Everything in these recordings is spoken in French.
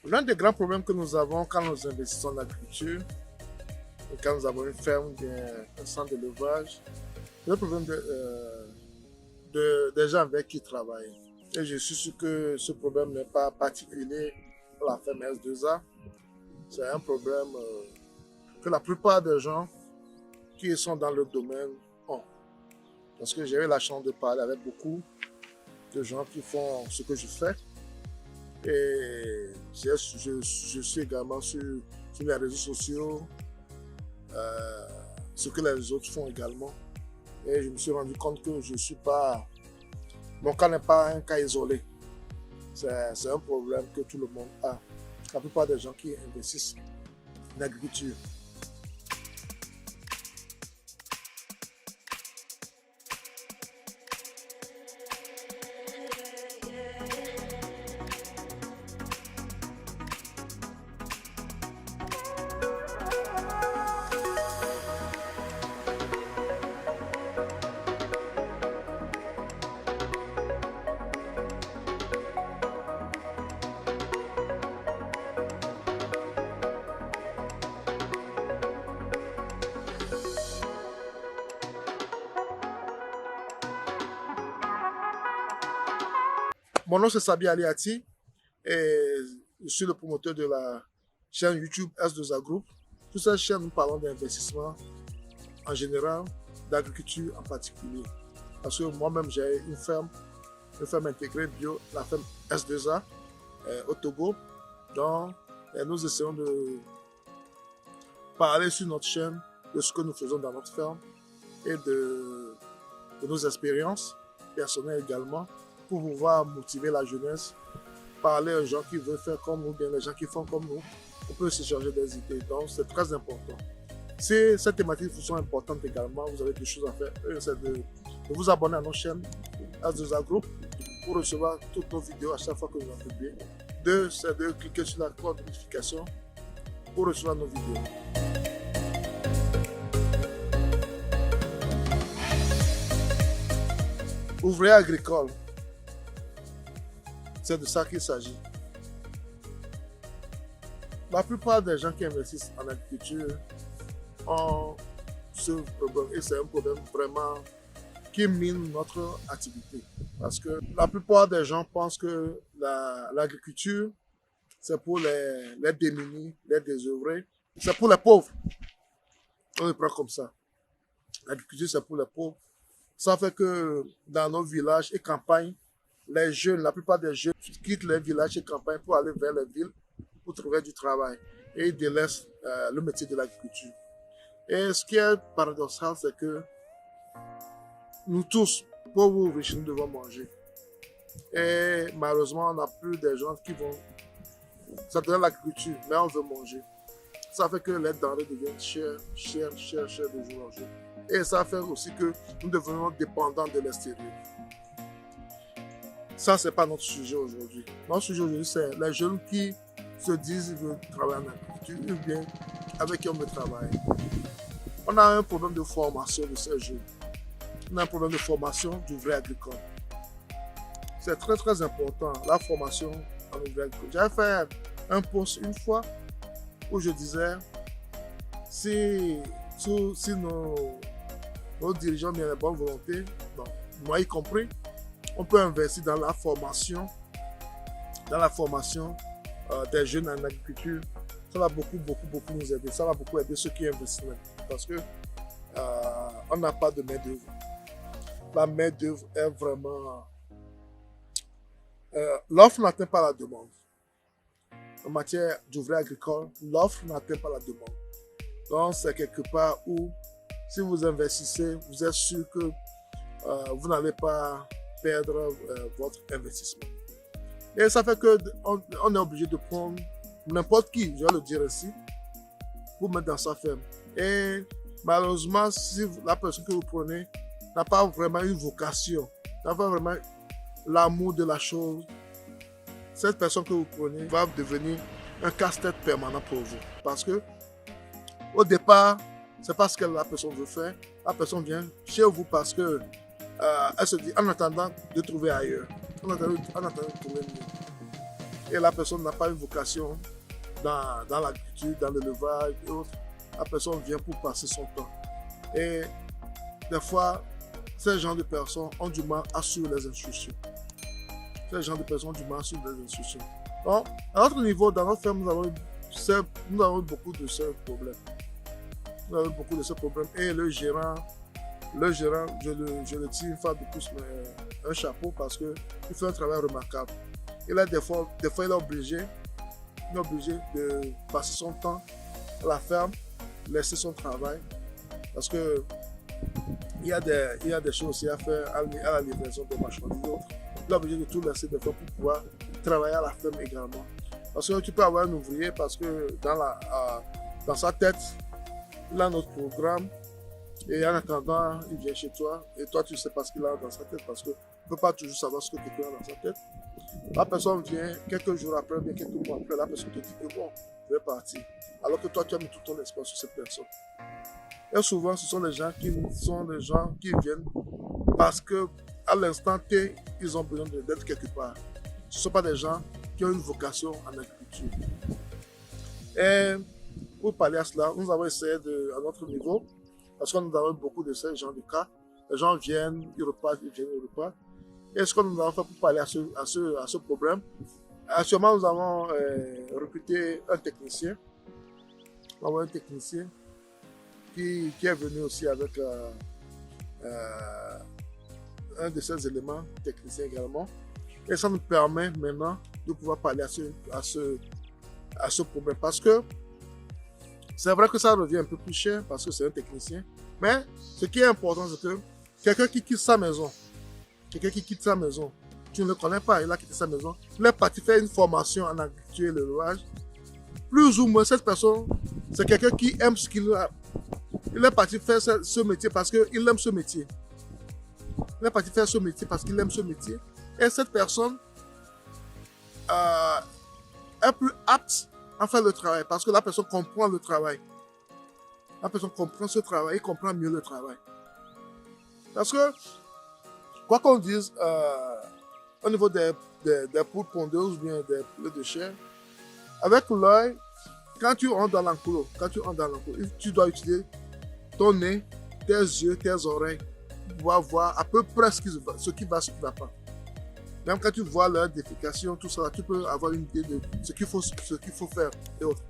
L'un des grands problèmes que nous avons quand nous investissons dans l'agriculture, et quand nous avons une ferme, un centre d'élevage, c'est le problème des gens avec qui travaillent. Et je suis sûr que ce problème n'est pas particulier pour la ferme S2A. C'est un problème que la plupart des gens qui sont dans le domaine ont. Parce que j'ai eu la chance de parler avec beaucoup de gens qui font ce que je fais. Et je suis également sur les réseaux sociaux, ce que les autres font également. Et je me suis rendu compte que je suis pas. Mon cas n'est pas un cas isolé. C'est un problème que tout le monde a. La plupart des gens qui investissent en agriculture. Mon nom c'est Sabi Aliati et je suis le promoteur de la chaîne YouTube S2A Group. Sur cette chaîne, nous parlons d'investissement en général, d'agriculture en particulier. Parce que moi-même, j'ai une ferme intégrée bio, la ferme S2A au Togo. Donc, nous essayons de parler sur notre chaîne de ce que nous faisons dans notre ferme et de nos expériences personnelles également, pour pouvoir motiver la jeunesse, parler aux gens qui veulent faire comme nous, bien les gens qui font comme nous. On peut s'échanger des idées, donc c'est très important. Si ces thématiques sont importantes également, vous avez des choses à faire. C'est de vous abonner à nos chaînes S2A Group pour recevoir toutes nos vidéos à chaque fois que nous en publions. Deux, c'est de cliquer sur la cloche de notification pour recevoir nos vidéos. Ouvrier agricole. C'est de ça qu'il s'agit. La plupart des gens qui investissent en agriculture ont ce problème et c'est un problème vraiment qui mine notre activité. Parce que la plupart des gens pensent que l'agriculture, c'est pour les démunis, les désœuvrés, c'est pour les pauvres. On le prend comme ça. L'agriculture, c'est pour les pauvres. Ça fait que dans nos villages et campagnes, les jeunes, la plupart des jeunes quittent les villages et campagnes pour aller vers les villes pour trouver du travail et ils délaissent le métier de l'agriculture. Et ce qui est paradoxal, c'est que nous tous, pauvres ou riches, nous devons manger. Et malheureusement, on n'a plus des gens qui vont s'adonner à l'agriculture, mais on veut manger. Ça fait que les denrées deviennent chères de jour en jour. Et ça fait aussi que nous devenons dépendants de l'extérieur. Ça, ce n'est pas notre sujet aujourd'hui. Notre sujet aujourd'hui, c'est les jeunes qui se disent qu'ils veulent travailler en agriculture ou bien avec qui on veut travailler. On a un problème de formation de ces jeunes. On a un problème de formation d'ouvriers agricoles. C'est très très important, la formation en ouvrier agricole. J'avais fait un post une fois où je disais si nos dirigeants ont bien la bonne volonté, bon, moi y compris, on peut investir dans la formation des jeunes en agriculture. Ça va beaucoup nous aider. Ça va beaucoup aider ceux qui investissent en agriculture parce que on n'a pas de main-d'œuvre. La main-d'œuvre est vraiment. L'offre n'atteint pas la demande. En matière d'ouvriers agricoles, l'offre n'atteint pas la demande. Donc, c'est quelque part où, si vous investissez, vous êtes sûr que vous n'allez pas perdre votre investissement. Et ça fait qu'on est obligé de prendre n'importe qui, je vais le dire ici, pour mettre dans sa ferme. Et malheureusement, si la personne que vous prenez n'a pas vraiment une vocation, n'a pas vraiment l'amour de la chose, cette personne que vous prenez va devenir un casse-tête permanent pour vous. Parce que au départ, c'est pas ce que la personne veut faire. La personne vient chez vous parce que elle se dit en attendant de trouver ailleurs, en attendant de trouver mieux. et la personne n'a pas une vocation dans l'agriculture, dans l'élevage et autres, la personne vient pour passer son temps. Et des fois, ces genres de personnes ont du mal à suivre les instructions. Ces genres de personnes ont du mal à suivre les instructions. Donc, à notre niveau, dans notre ferme, nous avons beaucoup de ce problème. Nous avons beaucoup de ce problème. Et le gérant, je le tire une fois de plus un chapeau parce qu'il fait un travail remarquable. Il a des fois il est obligé de passer son temps à la ferme, laisser son travail. Parce que il y a des choses aussi à faire à la livraison de marchandises et autres. Il est obligé de tout laisser des fois pour pouvoir travailler à la ferme également. Parce que tu peux avoir un ouvrier parce que dans sa tête, il a notre programme et en attendant, il vient chez toi et toi, tu ne sais pas ce qu'il a dans sa tête parce que tu ne peux pas toujours savoir ce que quelqu'un a dans sa tête. La personne vient quelques jours après, bien quelques mois après, la personne te dit que bon, je vais partir. Alors que toi, tu as mis tout ton espoir sur cette personne. Et souvent, ce sont les gens qui viennent parce qu'à l'instant T, ils ont besoin d'être quelque part. Ce ne sont pas des gens qui ont une vocation en agriculture. Et pour pallier à cela, nous avons essayé à notre niveau, parce que nous avons beaucoup de ces genres de cas. Les gens viennent, ils repartent, ils viennent, ils repartent. Et ce que nous avons fait pour pallier à ce problème, actuellement, nous avons recruté un technicien. Nous avons un technicien qui est venu aussi avec un de ces éléments techniciens également. Et ça nous permet maintenant de pouvoir pallier à ce problème. Parce que c'est vrai que ça revient un peu plus cher parce que c'est un technicien. Mais ce qui est important, c'est que quelqu'un qui quitte sa maison, tu ne le connais pas, il a quitté sa maison, il est parti faire une formation en agriculture et l'élevage. Plus ou moins, cette personne, c'est quelqu'un qui aime ce qu'il a. Il est parti faire ce métier parce qu'il aime ce métier. Il est parti faire ce métier parce qu'il aime ce métier. Et cette personne est plus apte à faire le travail parce que la personne comprend le travail. La personne comprend ce travail et comprend mieux le travail. Parce que, quoi qu'on dise, au niveau des poules pondeuses ou bien des poulets de chair, avec l'œil, quand tu entres dans l'enclos, tu dois utiliser ton nez, tes yeux, tes oreilles, pour pouvoir voir à peu près ce qui va, ce qui ne va pas. Même quand tu vois leur défécation, tout ça, tu peux avoir une idée de ce qu'il faut faire et autres.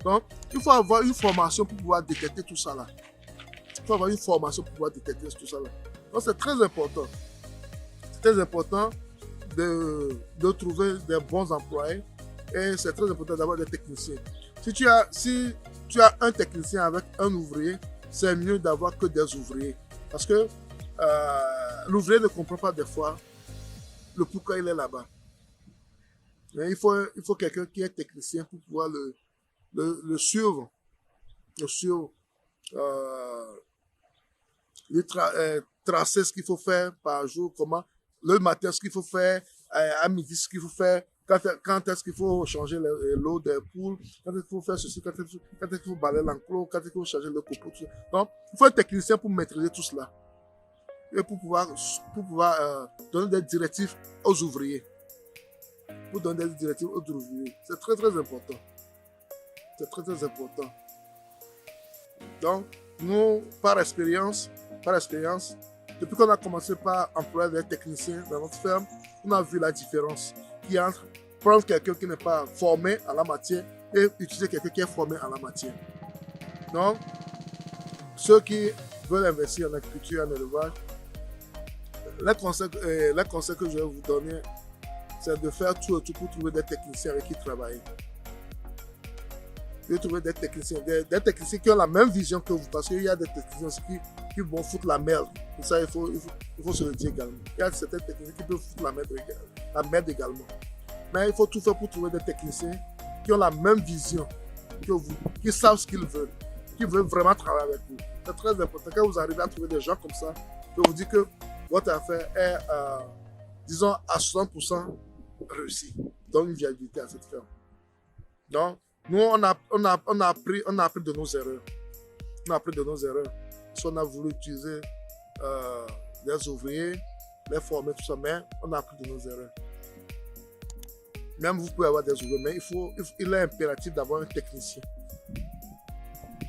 Donc, il faut avoir une formation pour pouvoir détecter tout ça là. Il faut avoir une formation pour pouvoir détecter tout ça là. Donc, c'est très important. C'est très important de trouver des bons employés et c'est très important d'avoir des techniciens. Si tu as un technicien avec un ouvrier, c'est mieux d'avoir que des ouvriers. Parce que l'ouvrier ne comprend pas des fois le pourquoi il est là-bas. Mais il faut quelqu'un qui est technicien pour pouvoir le suivre. Tracer ce qu'il faut faire par jour, comment, le matin ce qu'il faut faire, à midi ce qu'il faut faire, quand est-ce qu'il faut changer l'eau des poules, quand est-ce qu'il faut faire ceci, quand est-ce qu'il faut balayer l'enclos, quand est-ce qu'il faut changer le copeau, tout ça. Donc, il faut un technicien pour maîtriser tout cela. Et pour pouvoir donner des directives aux ouvriers. C'est très très important. C'est très très important. Donc, nous, par expérience, depuis qu'on a commencé par employer des techniciens dans notre ferme, on a vu la différence qu'il y a entre prendre quelqu'un qui n'est pas formé en la matière et utiliser quelqu'un qui est formé en la matière. Donc, ceux qui veulent investir en agriculture et en élevage, les conseils que je vais vous donner, c'est de faire tout pour trouver des techniciens avec qui travailler. De trouver des techniciens qui ont la même vision que vous, parce qu'il y a des techniciens qui vont foutre la merde. Pour ça, il faut se le dire également. Il y a certains techniciens qui peuvent foutre la merde également. Mais il faut tout faire pour trouver des techniciens qui ont la même vision que vous, qui savent ce qu'ils veulent, qui veulent vraiment travailler avec vous. C'est très important. Quand vous arrivez à trouver des gens comme ça, je vous dis que votre affaire est, disons, à 60% réussie. Donc, une viabilité à cette ferme. Donc, nous, on a appris de nos erreurs. On a appris de nos erreurs. Parce qu'on a voulu utiliser des ouvriers, les former, tout ça, mais on a appris de nos erreurs. Même vous pouvez avoir des ouvriers, mais il est impératif d'avoir un technicien.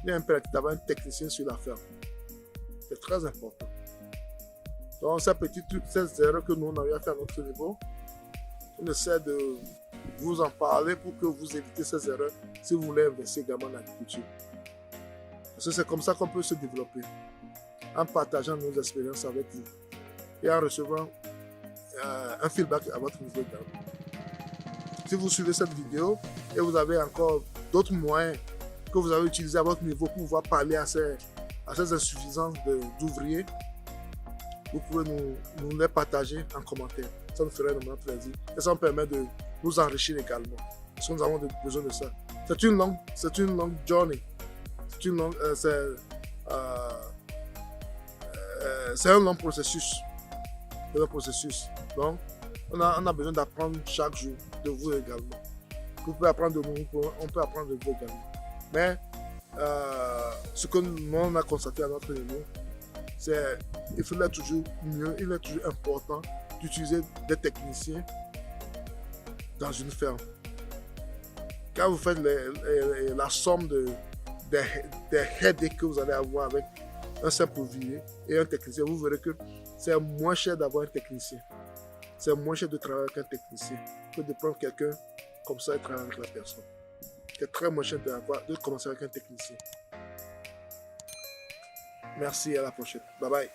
Il est impératif d'avoir un technicien sur la ferme. C'est très important. Donc, ces erreurs que nous, on a eu à faire à notre niveau, on essaie de vous en parler pour que vous évitez ces erreurs si vous voulez investir également dans l'agriculture. Parce que c'est comme ça qu'on peut se développer, en partageant nos expériences avec vous et en recevant un feedback à votre niveau également. Si vous suivez cette vidéo et vous avez encore d'autres moyens que vous avez utilisés à votre niveau pour pouvoir parler à ces insuffisances d'ouvriers, vous pouvez nous les partager en commentaire. Ça nous ferait énormément plaisir. Et ça nous permet de nous enrichir également. Parce que nous avons besoin de ça. C'est une longue journey. C'est un long processus. Donc, on a besoin d'apprendre chaque jour de vous également. Vous pouvez apprendre de nous, on peut apprendre de vous également. Mais ce que nous on a constaté à notre niveau, c'est qu'il est toujours mieux, il est toujours important d'utiliser des techniciens dans une ferme. Quand vous faites la somme des headaches que vous allez avoir avec un simple ouvrier et un technicien, vous verrez que c'est moins cher d'avoir un technicien. C'est moins cher de travailler avec un technicien que de prendre quelqu'un comme ça et travailler avec la personne. C'est très moins cher de commencer avec un technicien. Merci, à la prochaine. Bye bye.